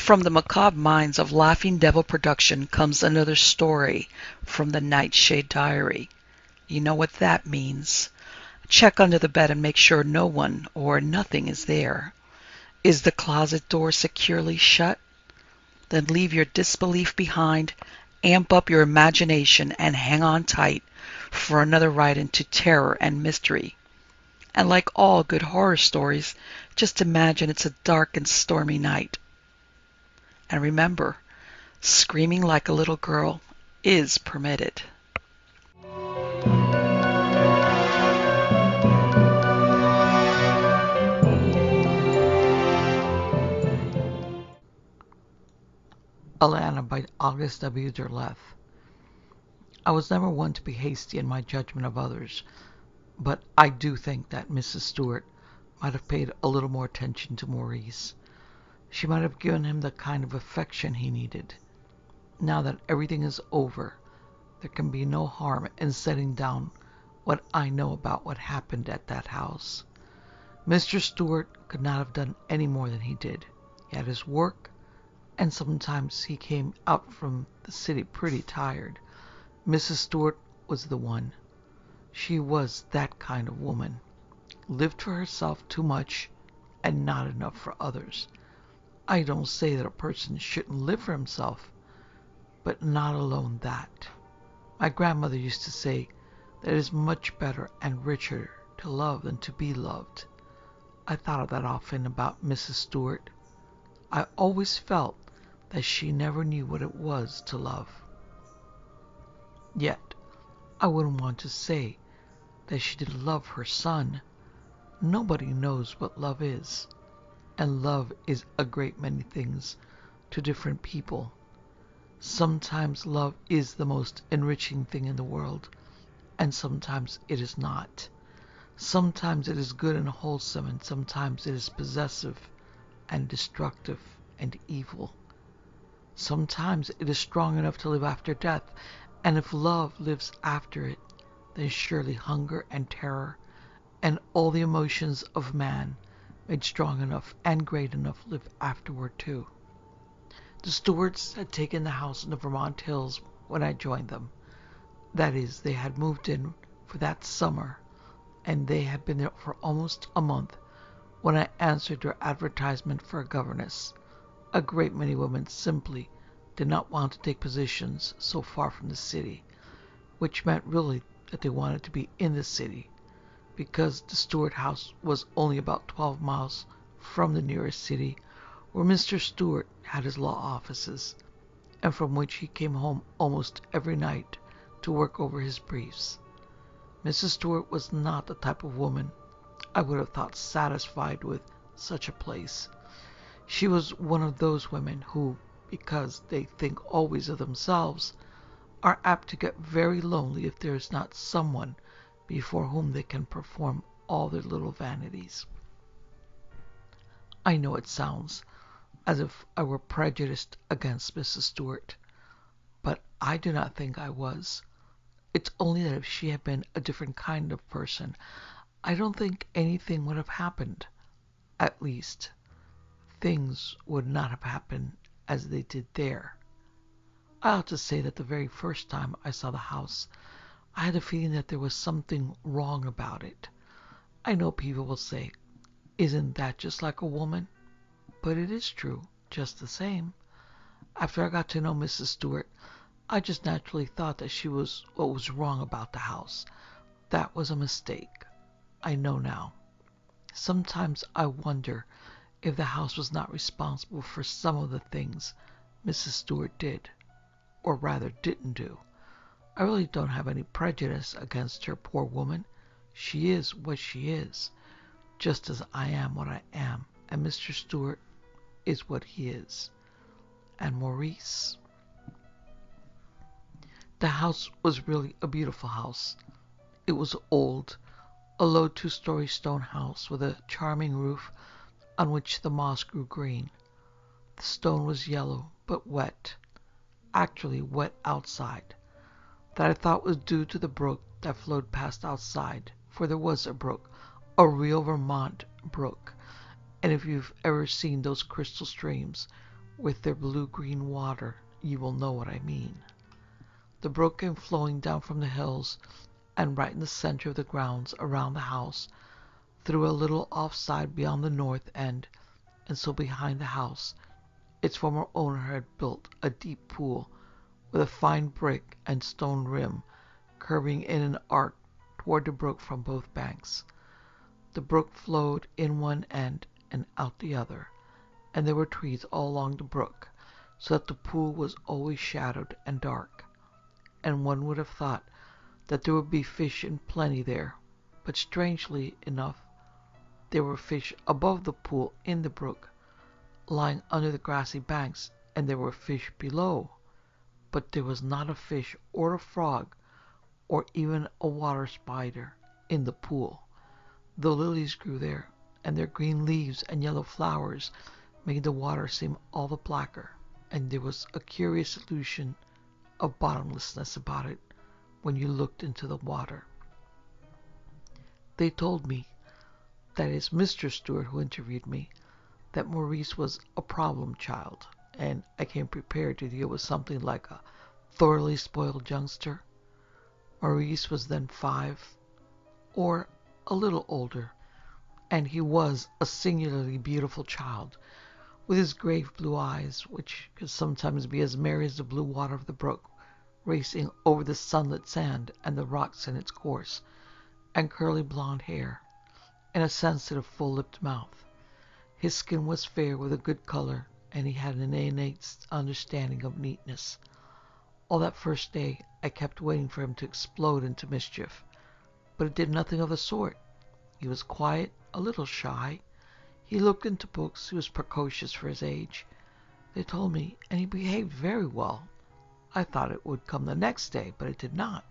From the macabre minds of Laughing Devil Production comes another story from the Nightshade Diary. You know what that means. Check under the bed and make sure no one or nothing is there. Is the closet door securely shut? Then leave your disbelief behind, amp up your imagination, and hang on tight for another ride into terror and mystery. And like all good horror stories, just imagine it's a dark and stormy night. And remember, screaming like a little girl is permitted. Alannah by August W. Derleth. I was never one to be hasty in my judgment of others, but I do think that Mrs. Stewart might have paid a little more attention to Maurice. She might have given him the kind of affection he needed. Now that everything is over, there can be no harm in setting down what I know about what happened at that house. Mr. Stewart could not have done any more than he did. He had his work, and sometimes he came out from the city pretty tired. Mrs. Stewart was the one. She was that kind of woman. Lived for herself too much and not enough for others. I don't say that a person shouldn't live for himself, but not alone that. My grandmother used to say that it is much better and richer to love than to be loved. I thought of that often about Mrs. Stewart. I always felt that she never knew what it was to love. Yet, I wouldn't want to say that she didn't love her son. Nobody knows what love is, and love is a great many things to different people. Sometimes love is the most enriching thing in the world, and sometimes it is not. Sometimes it is good and wholesome, and sometimes it is possessive and destructive and evil. Sometimes it is strong enough to live after death, and if love lives after it, then surely hunger and terror and all the emotions of man made strong enough and great enough live afterward too. The Stewarts had taken the house in the Vermont hills when I joined them. That is, they had moved in for that summer, and they had been there for almost a month when I answered their advertisement for a governess. A great many women simply did not want to take positions so far from the city, which meant really that they wanted to be in the city, because the Stewart house was only about 12 miles from the nearest city where Mr. Stewart had his law offices, and from which he came home almost every night to work over his briefs. Mrs. Stewart was not the type of woman I would have thought satisfied with such a place. She was one of those women who, because they think always of themselves, are apt to get very lonely if there is not someone before whom they can perform all their little vanities. I know it sounds as if I were prejudiced against Mrs. Stewart, but I do not think I was. It's only that if she had been a different kind of person, I don't think anything would have happened. At least, things would not have happened as they did there. I ought to say that the very first time I saw the house, I had a feeling that there was something wrong about it. I know people will say, "Isn't that just like a woman?" But it is true, just the same. After I got to know Mrs. Stewart, I just naturally thought that she was what was wrong about the house. That was a mistake. I know now. Sometimes I wonder if the house was not responsible for some of the things Mrs. Stewart did, or rather didn't do. I really don't have any prejudice against her, poor woman. She is what she is, just as I am what I am, and Mr. Stewart is what he is. And Maurice? The house was really a beautiful house. It was old, a low 2-story stone house with a charming roof on which the moss grew green. The stone was yellow, but wet, actually wet outside. That I thought was due to the brook that flowed past outside, for there was a brook, a real Vermont brook, and if you've ever seen those crystal streams with their blue-green water. You will know what I mean. The brook came flowing down from the hills, and right in the center of the grounds around the house, through a little offside beyond the north end, and so behind the house, its former owner had built a deep pool with a fine brick and stone rim, curving in an arc toward the brook from both banks. The brook flowed in one end and out the other, and there were trees all along the brook, so that the pool was always shadowed and dark, and one would have thought that there would be fish in plenty there, but strangely enough, there were fish above the pool in the brook, lying under the grassy banks, and there were fish below, but there was not a fish or a frog or even a water spider in the pool, though lilies grew there, and their green leaves and yellow flowers made the water seem all the blacker, and there was a curious illusion of bottomlessness about it when you looked into the water. They told me, that is Mr. Stewart who interviewed me, that Maurice was a problem child, and I came prepared to deal with something like a thoroughly spoiled youngster. Maurice was then 5, or a little older, and he was a singularly beautiful child, with his grave blue eyes, which could sometimes be as merry as the blue water of the brook, racing over the sunlit sand and the rocks in its course, and curly blonde hair, and a sensitive, full-lipped mouth. His skin was fair with a good color, and he had an innate understanding of neatness. All that first day I kept waiting for him to explode into mischief, but it did nothing of the sort. He was quiet, a little shy. He looked into books. He was precocious for his age, they told me, and he behaved very well. I thought it would come the next day, but it did not.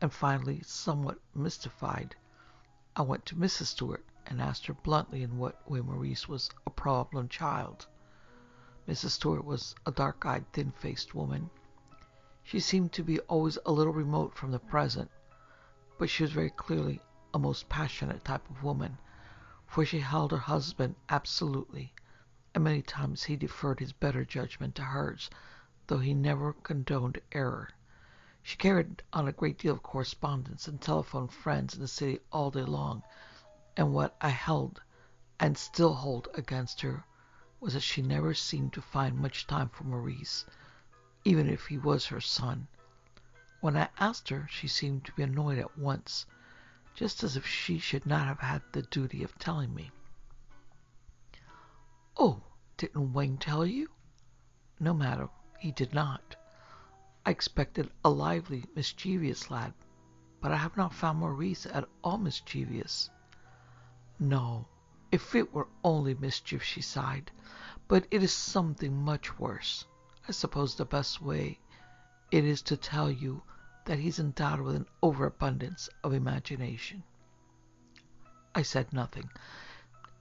And finally, somewhat mystified, I went to Mrs. Stewart and asked her bluntly in what way Maurice was a problem child. Mrs. Stewart was a dark-eyed, thin-faced woman. She seemed to be always a little remote from the present, but she was very clearly a most passionate type of woman, for she held her husband absolutely, and many times he deferred his better judgment to hers, though he never condoned error. She carried on a great deal of correspondence and telephoned friends in the city all day long, and what I held and still hold against her was that she never seemed to find much time for Maurice, even if he was her son. When I asked her, she seemed to be annoyed at once, just as if she should not have had the duty of telling me. "Oh, didn't Wayne tell you?" "No, madam, he did not. I expected a lively, mischievous lad, but I have not found Maurice at all mischievous." "No, if it were only mischief," she sighed, "but it is something much worse. I suppose the best way it is to tell you that he's endowed with an overabundance of imagination." I said nothing.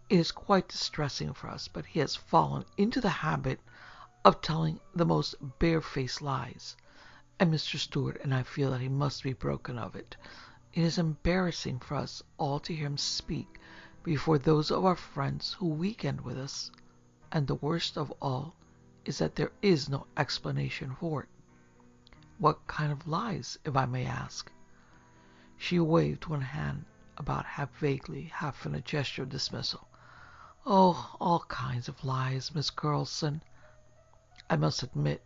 It is quite distressing for us, but he has fallen into the habit of telling the most barefaced lies, and Mr. Stewart and I feel that he must be broken of it. It is embarrassing for us all to hear him speak before those of our friends who weekend with us, and the worst of all is that there is no explanation for it. "What kind of lies, if I may ask?" She waved one hand about half vaguely, half in a gesture of dismissal. "Oh, all kinds of lies, Miss Carlson. I must admit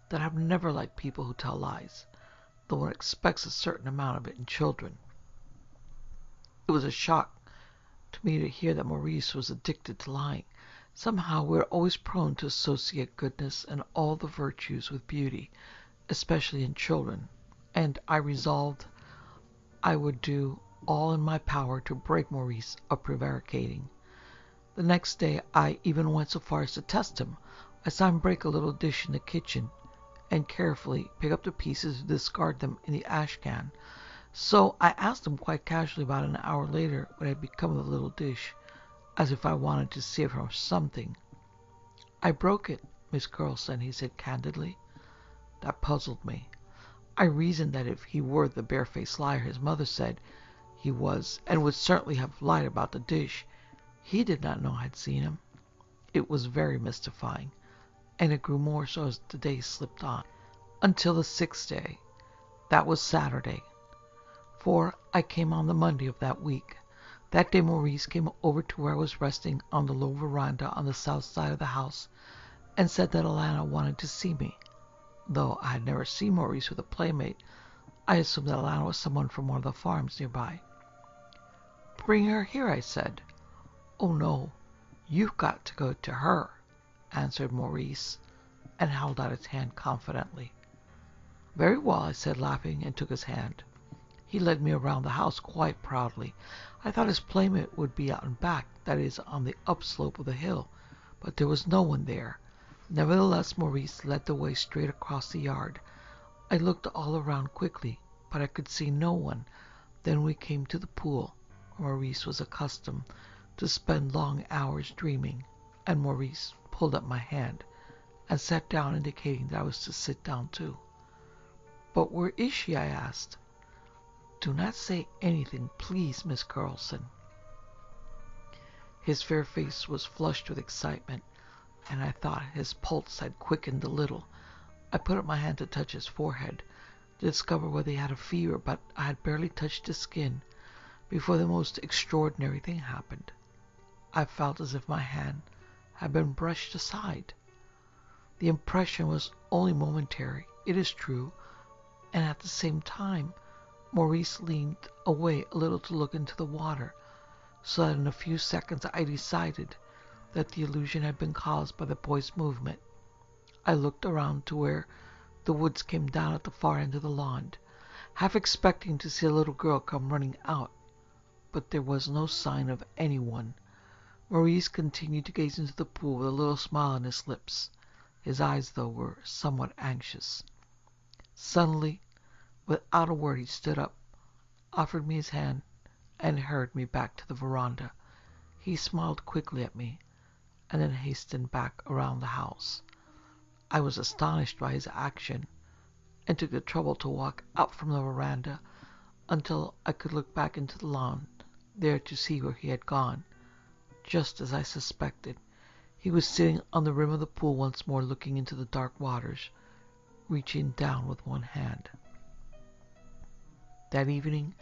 that I've never liked people who tell lies, though one expects a certain amount of it in children. It was a shock to me to hear that Maurice was addicted to lying. Somehow we're always prone to associate goodness and all the virtues with beauty, especially in children, and I resolved I would do all in my power to break Maurice of prevaricating. The next day I even went so far as to test him. I saw him break a little dish in the kitchen, and carefully pick up the pieces and discard them in the ash can. So I asked him quite casually about an hour later what had become of the little dish, as if I wanted to see if it was something. "I broke it, Miss Carlson," he said candidly. That puzzled me. I reasoned that if he were the barefaced liar his mother said he was, and would certainly have lied about the dish, he did not know I had seen him. It was very mystifying. and it grew more so as the days slipped on, until the 6th day. That was Saturday, for I came on the Monday of that week. That day Maurice came over to where I was resting on the low veranda on the south side of the house and said that Alannah wanted to see me. Though I had never seen Maurice with a playmate, I assumed that Alannah was someone from one of the farms nearby. "Bring her here," I said. "Oh no, you've got to go to her," answered Maurice, and held out his hand confidently. "Very well," I said, laughing, and took his hand. He led me around the house quite proudly. I thought his playmate would be out and back, that is, on the upslope of the hill, but there was no one there. Nevertheless, Maurice led the way straight across the yard. I looked all around quickly, but I could see no one. Then we came to the pool. Maurice was accustomed to spend long hours dreaming, and Maurice pulled up my hand and sat down, indicating that I was to sit down too. "But where is she?" I asked. "Do not say anything, please, Miss Carlson." His fair face was flushed with excitement, and I thought his pulse had quickened a little. I put up my hand to touch his forehead, to discover whether he had a fever, but I had barely touched his skin before the most extraordinary thing happened. I felt as if my hand had been brushed aside. The impression was only momentary, it is true, and at the same time Maurice leaned away a little to look into the water, so that in a few seconds I decided that the illusion had been caused by the boy's movement. I looked around to where the woods came down at the far end of the lawn, half expecting to see a little girl come running out, but there was no sign of anyone. Maurice continued to gaze into the pool with a little smile on his lips. His eyes, though, were somewhat anxious. Suddenly, without a word, he stood up, offered me his hand, and hurried me back to the veranda. He smiled quickly at me, and then hastened back around the house. I was astonished by his action, and took the trouble to walk out from the veranda until I could look back into the lawn, there to see where he had gone. Just as I suspected, he was sitting on the rim of the pool once more, looking into the dark waters, reaching down with one hand. That evening,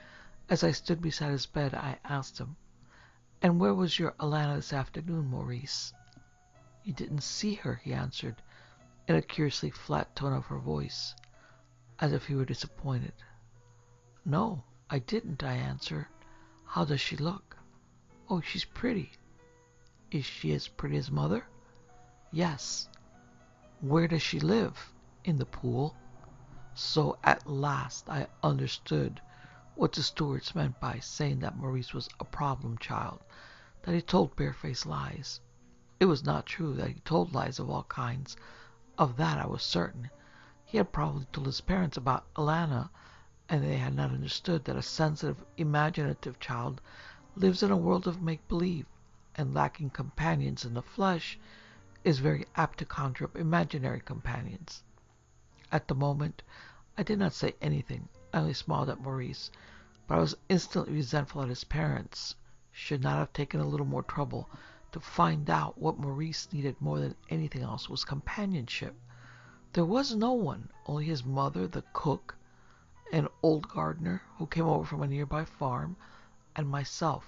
as I stood beside his bed, I asked him, "And where was your Alannah this afternoon, Maurice?" "You didn't see her," he answered, in a curiously flat tone of her voice, as if he were disappointed. "No, I didn't," I answered. "How does she look?" "Oh, she's pretty." "Is she as pretty as Mother?" "Yes." "Where does she live?" "In the pool." So at last I understood what the stewards meant by saying that Maurice was a problem child, that he told barefaced lies. It was not true that he told lies of all kinds. Of that I was certain. He had probably told his parents about Alannah, and they had not understood that a sensitive, imaginative child lives in a world of make-believe, and lacking companions in the flesh, is very apt to conjure up imaginary companions. At the moment, I did not say anything. I only smiled at Maurice, but I was instantly resentful that his parents should not have taken a little more trouble to find out what Maurice needed more than anything else was companionship. There was no one, only his mother, the cook, an old gardener who came over from a nearby farm, and myself,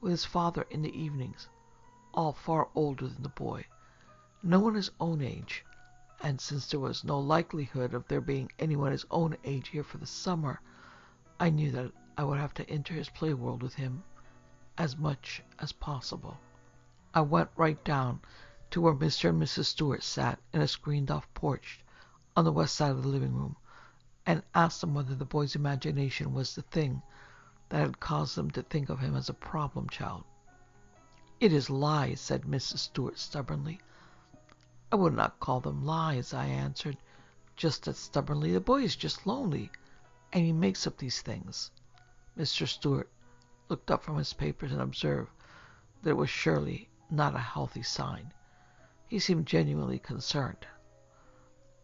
with his father in the evenings, all far older than the boy. No one his own age, and since there was no likelihood of there being anyone his own age here for the summer, I knew that I would have to enter his play world with him as much as possible. I went right down to where Mr. and Mrs. Stewart sat in a screened-off porch on the west side of the living room, and asked them whether the boy's imagination was the thing that had caused them to think of him as a problem child. "It is lies," said Mrs. Stewart stubbornly. "I would not call them lies," I answered, just as stubbornly. "The boy is just lonely, and he makes up these things." Mr. Stewart looked up from his papers and observed that it was surely not a healthy sign. He seemed genuinely concerned.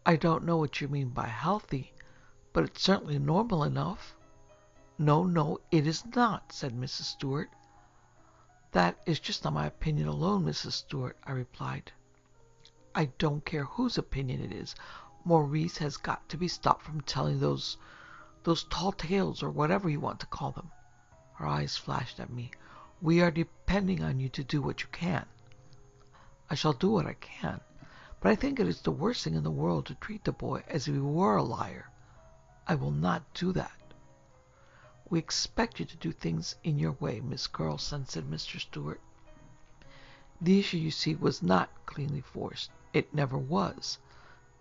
"I don't know what you mean by healthy, but it's certainly normal enough." No, it is not," said Mrs. Stewart. "That is just not my opinion alone, Mrs. Stewart," I replied. I don't care whose opinion it is. Maurice has got to be stopped from telling those tall tales, or whatever you want to call them. Her eyes flashed at me. We are depending on you to do what you can. I shall do what I can, but I think it is the worst thing in the world to treat the boy as if he were a liar. I will not do that. We expect you to do things in your way, Miss Carlson, said Mr. Stewart. The issue, you see, was not cleanly forced. It never was.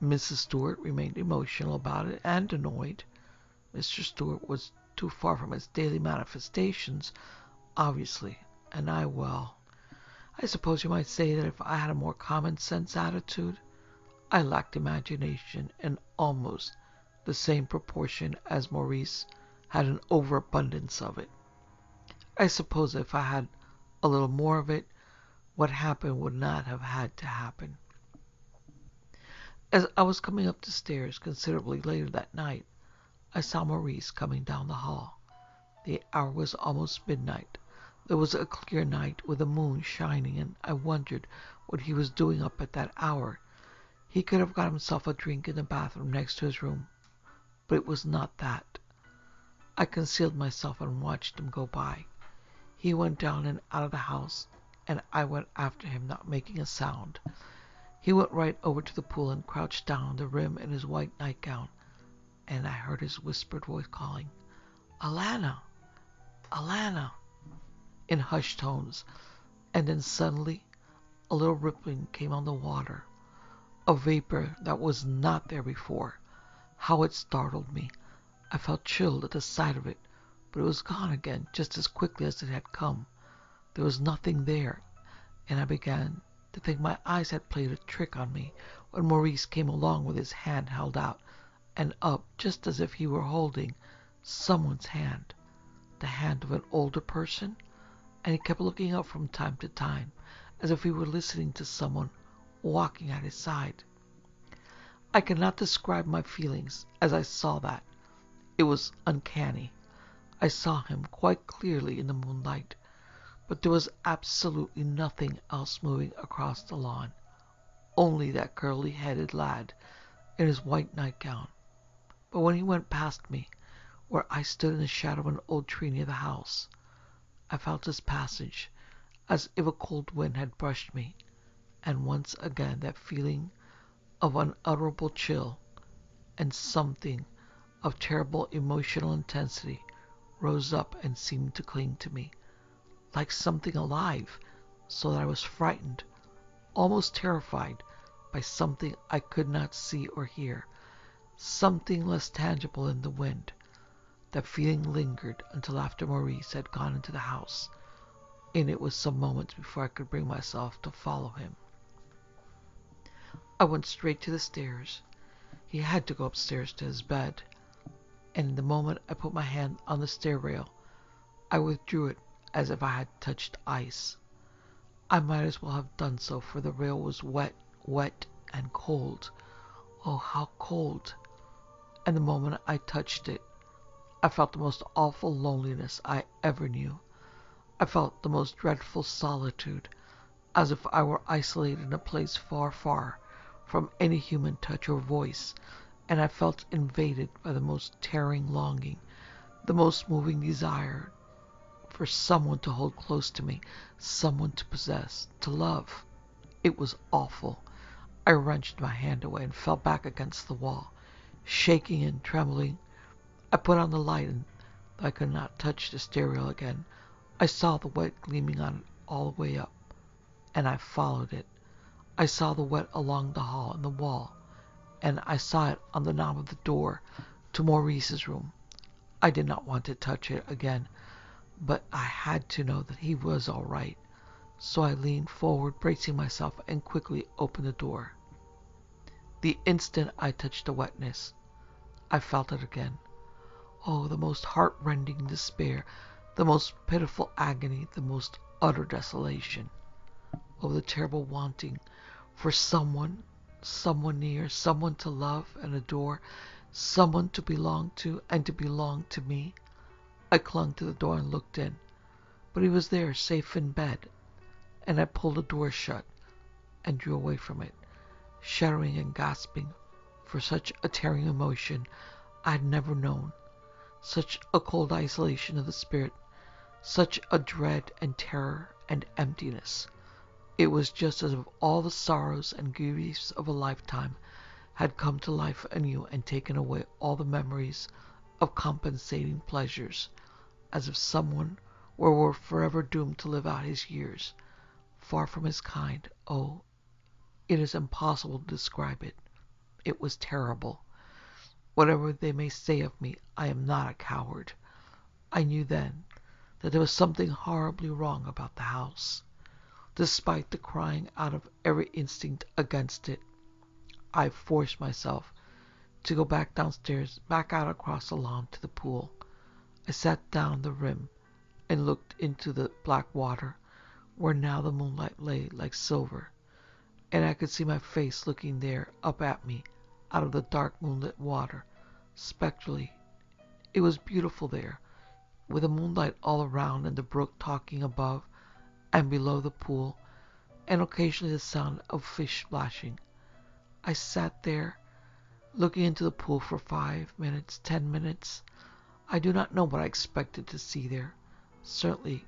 Mrs. Stewart remained emotional about it and annoyed. Mr. Stewart was too far from his daily manifestations, obviously, and I suppose you might say that if I had a more common-sense attitude, I lacked imagination in almost the same proportion as Maurice had an overabundance of it. I suppose if I had a little more of it, what happened would not have had to happen. As I was coming up the stairs considerably later that night, I saw Maurice coming down the hall. The hour was almost midnight. There was a clear night with the moon shining, and I wondered what he was doing up at that hour. He could have got himself a drink in the bathroom next to his room, but it was not that. I concealed myself and watched him go by. He went down and out of the house, and I went after him, not making a sound. He went right over to the pool and crouched down on the rim in his white nightgown, and I heard his whispered voice calling, "Alannah! Alannah!" in hushed tones, and then suddenly a little rippling came on the water, a vapor that was not there before. How it startled me! I felt chilled at the sight of it, but it was gone again just as quickly as it had come. There was nothing there, and I began to think my eyes had played a trick on me when Maurice came along with his hand held out and up, just as if he were holding someone's hand, the hand of an older person, and he kept looking up from time to time, as if he were listening to someone walking at his side. I cannot describe my feelings as I saw that. It was uncanny. I saw him quite clearly in the moonlight, but there was absolutely nothing else moving across the lawn, only that curly-headed lad in his white nightgown. But when he went past me, where I stood in the shadow of an old tree near the house, I felt his passage as if a cold wind had brushed me, and once again that feeling of unutterable chill and something of terrible emotional intensity rose up and seemed to cling to me, like something alive, so that I was frightened, almost terrified, by something I could not see or hear, something less tangible than the wind. That feeling lingered until after Maurice had gone into the house, and it was some moments before I could bring myself to follow him. I went straight to the stairs. He had to go upstairs to his bed, and the moment I put my hand on the stair rail, I withdrew it as if I had touched ice. I might as well have done so, for the rail was wet and cold. Oh, how cold! And the moment I touched it, I felt the most awful loneliness I ever knew. I felt the most dreadful solitude, as if I were isolated in a place far, far from any human touch or voice, and I felt invaded by the most tearing longing, the most moving desire for someone to hold close to me, someone to possess, to love. It was awful. I wrenched my hand away and fell back against the wall, shaking and trembling. I put on the light, and though I could not touch the stair rail again, I saw the wet gleaming on it all the way up, and I followed it. I saw the wet along the hall and the wall, and I saw it on the knob of the door to Maurice's room. I did not want to touch it again, but I had to know that he was all right, so I leaned forward, bracing myself, and quickly opened the door. The instant I touched the wetness, I felt it again. Oh, the most heart-rending despair, the most pitiful agony, the most utter desolation. Oh, the terrible wanting for someone near, someone to love and adore, someone to belong to and to belong to me. I clung to the door and looked in, but he was there, safe in bed, and I pulled the door shut and drew away from it, shuddering and gasping for such a tearing emotion I had never known, such a cold isolation of the spirit, such a dread and terror and emptiness. It was just as if all the sorrows and griefs of a lifetime had come to life anew and taken away all the memories of compensating pleasures, as if someone were forever doomed to live out his years, far from his kind. Oh, it is impossible to describe it. It was terrible. Whatever they may say of me, I am not a coward. I knew then that there was something horribly wrong about the house. Despite the crying out of every instinct against it, I forced myself to go back downstairs, back out across the lawn to the pool. I sat down on the rim and looked into the black water, where now the moonlight lay like silver, and I could see my face looking there up at me out of the dark moonlit water, spectrally. It was beautiful there, with the moonlight all around and the brook talking above and below the pool, and occasionally the sound of fish splashing. I sat there, looking into the pool for 5 minutes, 10 minutes. I do not know what I expected to see there. Certainly,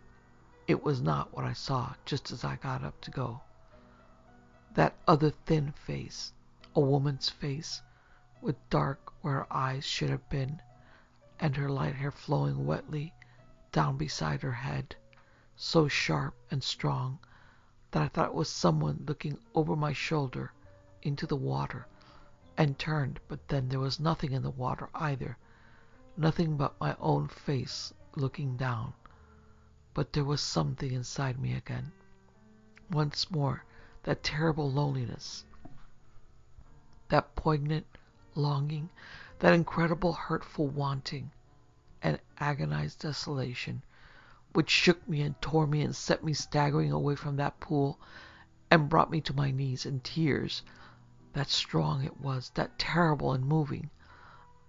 it was not what I saw just as I got up to go. That other thin face, a woman's face, with dark where her eyes should have been, and her light hair flowing wetly down beside her head, so sharp and strong that I thought it was someone looking over my shoulder into the water, and turned, but then there was nothing in the water either, nothing but my own face looking down. But there was something inside me again. Once more, that terrible loneliness, that poignant longing, that incredible hurtful wanting, and agonized desolation, which shook me and tore me and set me staggering away from that pool and brought me to my knees in tears. That strong it was, that terrible and moving.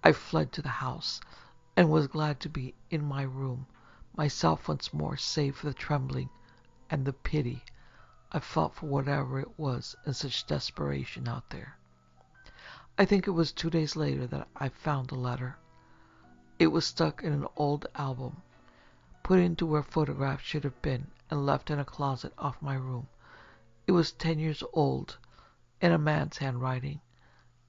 I fled to the house, and was glad to be in my room, myself once more, save for the trembling and the pity I felt for whatever it was in such desperation out there. I think it was 2 days later that I found the letter. It was stuck in an old album, put into where photographs should have been, and left in a closet off my room. It was 10 years old, in a man's handwriting,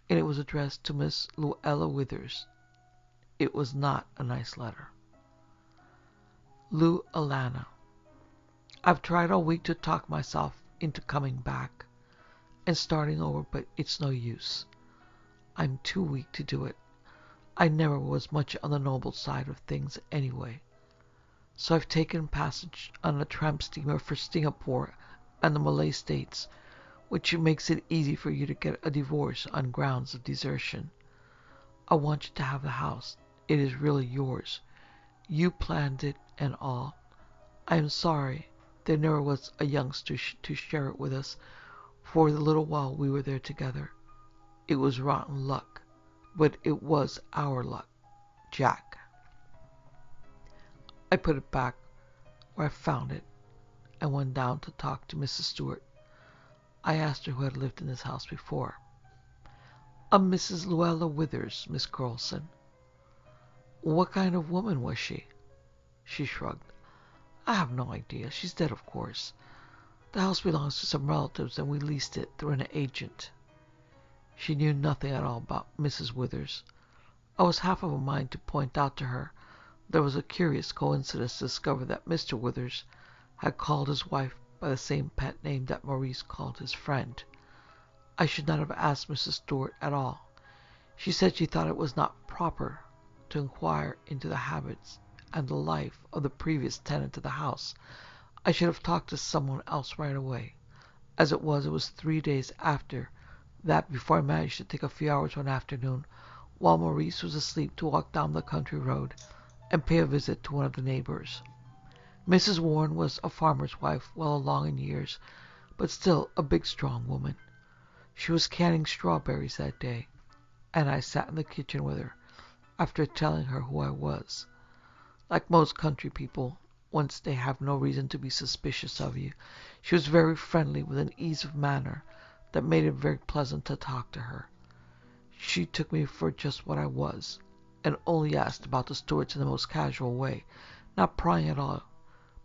and it was addressed to Miss Luella Withers. It was not a nice letter. Alannah. I've tried all week to talk myself into coming back and starting over, but it's no use. I'm too weak to do it. I never was much on the noble side of things anyway. So I've taken passage on a tramp steamer for Singapore and the Malay States, which makes it easy for you to get a divorce on grounds of desertion. I want you to have the house. It is really yours. You planned it and all. I am sorry there never was a youngster to share it with us for the little while we were there together. It was rotten luck, but it was our luck. Jack. I put it back where I found it and went down to talk to Mrs. Stewart. I asked her who had lived in this house before. A Mrs. Luella Withers, Miss Carlson. What kind of woman was she? She shrugged. I have no idea. She's dead, of course. The house belongs to some relatives, and we leased it through an agent. She knew nothing at all about Mrs. Withers. I was half of a mind to point out to her there was a curious coincidence to discover that Mr. Withers had called his wife by the same pet name that Maurice called his friend. I should not have asked Mrs. Stewart at all. She said she thought it was not proper to inquire into the habits and the life of the previous tenant of the house. I should have talked to someone else right away. As it was 3 days after that before I managed to take a few hours one afternoon, while Maurice was asleep, to walk down the country road and pay a visit to one of the neighbors. Mrs. Warren was a farmer's wife, well along in years, but still a big, strong woman. She was canning strawberries that day, and I sat in the kitchen with her, after telling her who I was. Like most country people, once they have no reason to be suspicious of you, she was very friendly, with an ease of manner that made it very pleasant to talk to her. She took me for just what I was, and only asked about the Stuarts in the most casual way, not prying at all,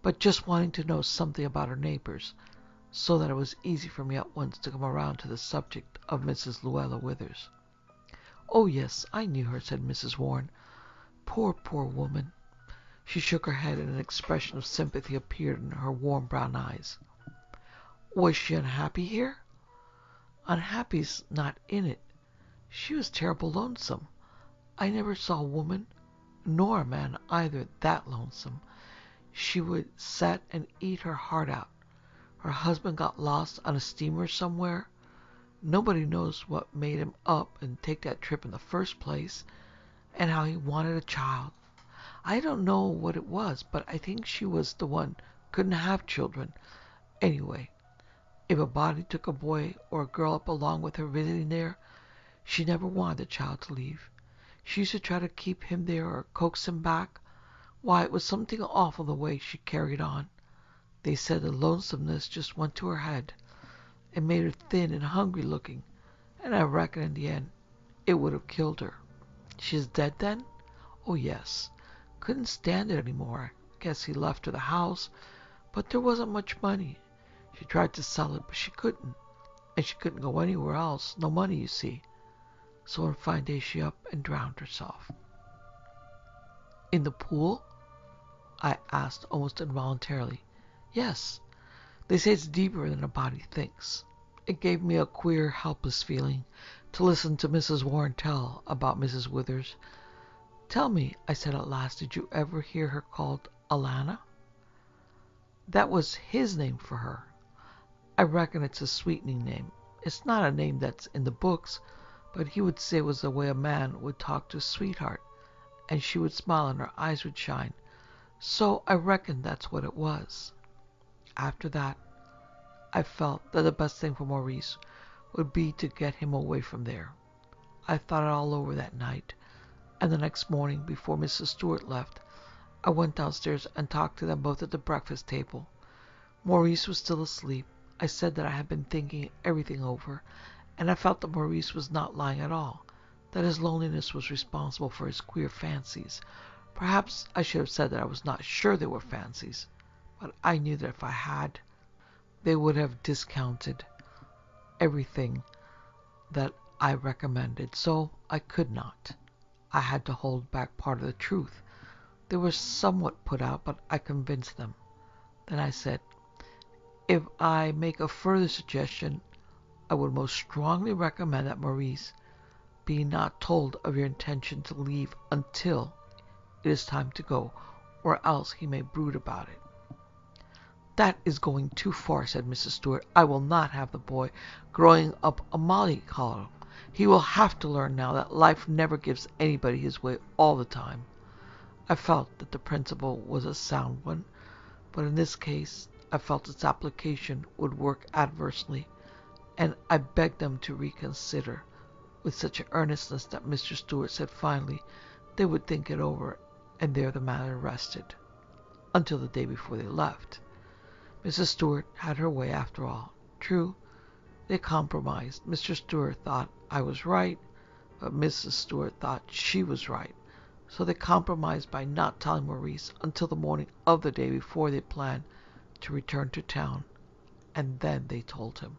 but just wanting to know something about her neighbors, so that it was easy for me at once to come around to the subject of Mrs. Luella Withers. "Oh, yes, I knew her," said Mrs. Warren. "Poor, poor woman." She shook her head, and an expression of sympathy appeared in her warm brown eyes. "Was she unhappy here?" "Unhappy's not in it. She was terrible lonesome. I never saw a woman, nor a man either, that lonesome. She would set and eat her heart out. Her husband got lost on a steamer somewhere. Nobody knows what made him up and take that trip in the first place, and how he wanted a child. I don't know what it was, but I think she was the one couldn't have children. Anyway, if a body took a boy or a girl up along with her visiting there, she never wanted the child to leave. She used to try to keep him there or coax him back. Why, it was something awful the way she carried on. They said the lonesomeness just went to her head and made her thin and hungry looking, and I reckon in the end it would have killed her." "She's dead then?" "Oh, yes. Couldn't stand it any more. I guess he left her the house, but there wasn't much money. She tried to sell it, but she couldn't, and she couldn't go anywhere else. No money, you see. So one fine day she up and drowned herself." "In the pool?" I asked almost involuntarily. "Yes. They say it's deeper than a body thinks." It gave me a queer, helpless feeling to listen to Mrs. Warren tell about Mrs. Withers. "Tell me," I said at last, "did you ever hear her called Alannah?" "That was his name for her. I reckon it's a sweetening name. It's not a name that's in the books, but he would say it was the way a man would talk to a sweetheart, and she would smile and her eyes would shine. So I reckon that's what it was." After that, I felt that the best thing for Maurice would be to get him away from there. I thought it all over that night, and the next morning, before Mrs. Stuart left, I went downstairs and talked to them both at the breakfast table. Maurice was still asleep. I said that I had been thinking everything over, and I felt that Maurice was not lying at all, that his loneliness was responsible for his queer fancies. Perhaps I should have said that I was not sure they were fancies, but I knew that if I had, they would have discounted everything that I recommended, so I could not. I had to hold back part of the truth. They were somewhat put out, but I convinced them. Then I said, "If I make a further suggestion, I would most strongly recommend that Maurice be not told of your intention to leave until it is time to go, or else he may brood about it." "That is going too far," said Mrs. Stuart. "I will not have the boy growing up a mollycoddle. He will have to learn now that life never gives anybody his way all the time." I felt that the principle was a sound one, but in this case I felt its application would work adversely, and I begged them to reconsider with such earnestness that Mr. Stuart said finally they would think it over, and there the matter rested, until the day before they left. Mrs. Stuart had her way after all. True, they compromised. Mr. Stuart thought I was right, but Mrs. Stuart thought she was right. So they compromised by not telling Maurice until the morning of the day before they planned to return to town, and then they told him.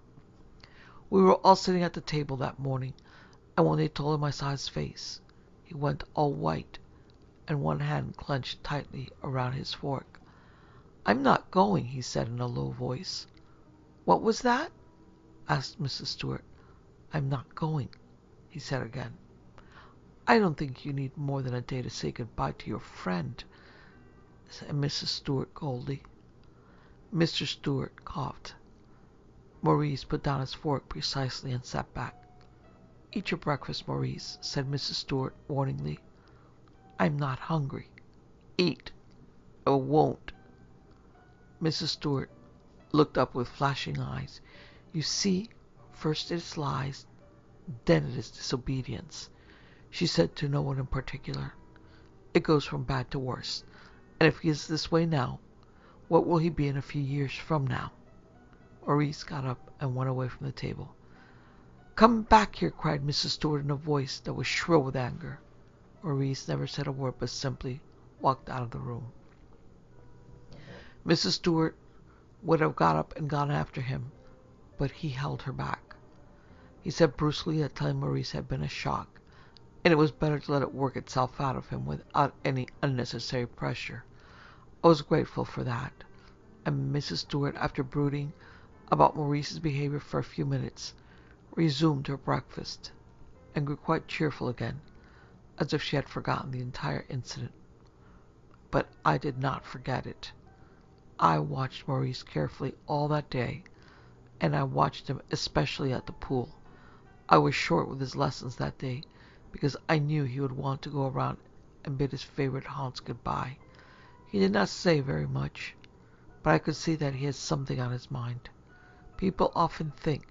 We were all sitting at the table that morning, and when they told him I saw his face. He went all white, and one hand clenched tightly around his fork. "I'm not going," he said in a low voice. "What was that?" asked Mrs. Stuart. "I'm not going," he said again. "I don't think you need more than a day to say goodbye to your friend," said Mrs. Stuart coldly. Mr. Stuart coughed. Maurice put down his fork precisely and sat back. "Eat your breakfast, Maurice," said Mrs. Stuart warningly. "I'm not hungry." "Eat, or won't." Mrs. Stuart looked up with flashing eyes. "You see, first it is lies, then it is disobedience," she said to no one in particular. "It goes from bad to worse, and if he is this way now, what will he be in a few years from now?" Maurice got up and went away from the table. "Come back here!" cried Mrs. Stewart in a voice that was shrill with anger. Maurice never said a word, but simply walked out of the room. Mrs. Stewart would have got up and gone after him, but he held her back. He said brusquely that telling Maurice had been a shock, and it was better to let it work itself out of him without any unnecessary pressure. I was grateful for that, and Mrs. Stewart, after brooding about Maurice's behavior for a few minutes, resumed her breakfast, and grew quite cheerful again, as if she had forgotten the entire incident. But I did not forget it. I watched Maurice carefully all that day, and I watched him especially at the pool. I was short with his lessons that day, because I knew he would want to go around and bid his favorite haunts goodbye. He did not say very much, but I could see that he had something on his mind. People often think,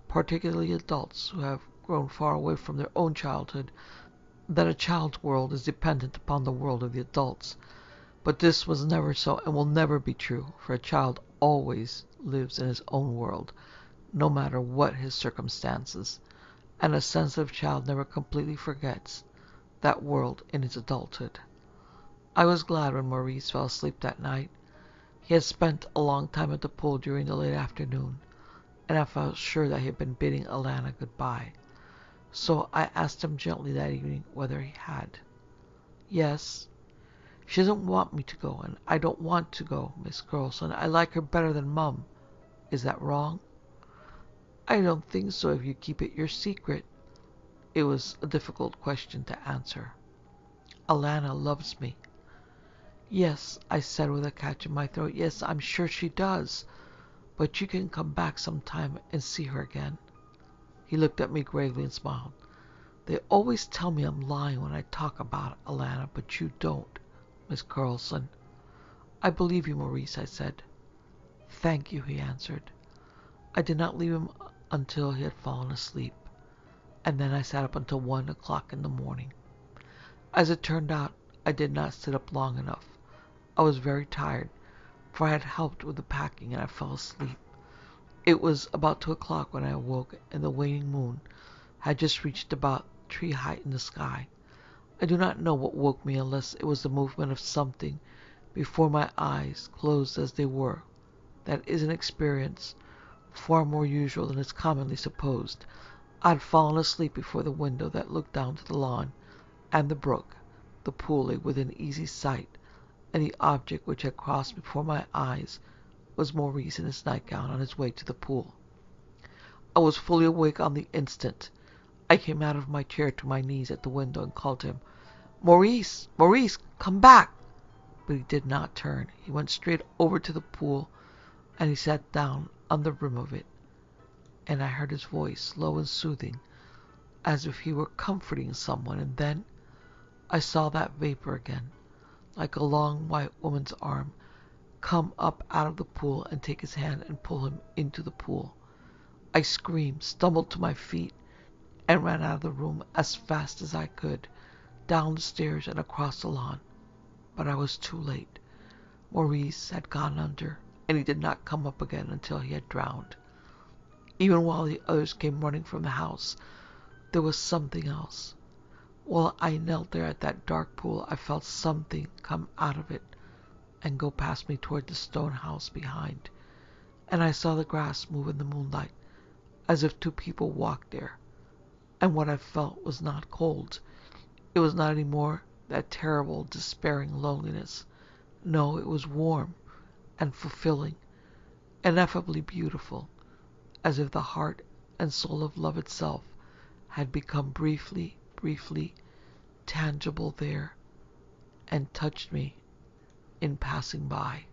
particularly adults who have grown far away from their own childhood, that a child's world is dependent upon the world of the adults. But this was never so and will never be true, for a child always lives in his own world, no matter what his circumstances, and a sensitive child never completely forgets that world in his adulthood. I was glad when Maurice fell asleep that night. He had spent a long time at the pool during the late afternoon, and I felt sure that he had been bidding Alannah goodbye. So I asked him gently that evening whether he had. "Yes. She doesn't want me to go, and I don't want to go, Miss Carlson. I like her better than Mum. Is that wrong?" "I don't think so if you keep it your secret." It was a difficult question to answer. "Alannah loves me." "Yes," I said with a catch in my throat. "Yes, I'm sure she does. But you can come back sometime and see her again." He looked at me gravely and smiled. "They always tell me I'm lying when I talk about Alannah, but you don't, Miss Carlson." "I believe you, Maurice," I said. "Thank you," he answered. I did not leave him until he had fallen asleep, and then I sat up until 1 o'clock in the morning. As it turned out, I did not sit up long enough. I was very tired, for I had helped with the packing, and I fell asleep. It was about 2 o'clock when I awoke, and the waning moon had just reached about tree height in the sky. I do not know what woke me unless it was the movement of something before my eyes, closed as they were. That is an experience far more usual than is commonly supposed. I had fallen asleep before the window that looked down to the lawn and the brook. The pool lay within easy sight, and the object which had crossed before my eyes was Maurice in his nightgown on his way to the pool. I was fully awake on the instant. I came out of my chair to my knees at the window and called to him, "Maurice! Maurice! Come back!" But he did not turn. He went straight over to the pool, and he sat down on the rim of it, and I heard his voice, low and soothing, as if he were comforting someone, and then I saw that vapor again, like a long white woman's arm, come up out of the pool and take his hand and pull him into the pool. I screamed, stumbled to my feet, and ran out of the room as fast as I could, down the stairs and across the lawn. But I was too late. Maurice had gone under, and he did not come up again until he had drowned. Even while the others came running from the house, there was something else. While I knelt there at that dark pool, I felt something come out of it and go past me toward the stone house behind, and I saw the grass move in the moonlight, as if two people walked there. And what I felt was not cold. It was not any more that terrible, despairing loneliness. No, it was warm and fulfilling, ineffably beautiful, as if the heart and soul of love itself had become briefly tangible there and touched me in passing by.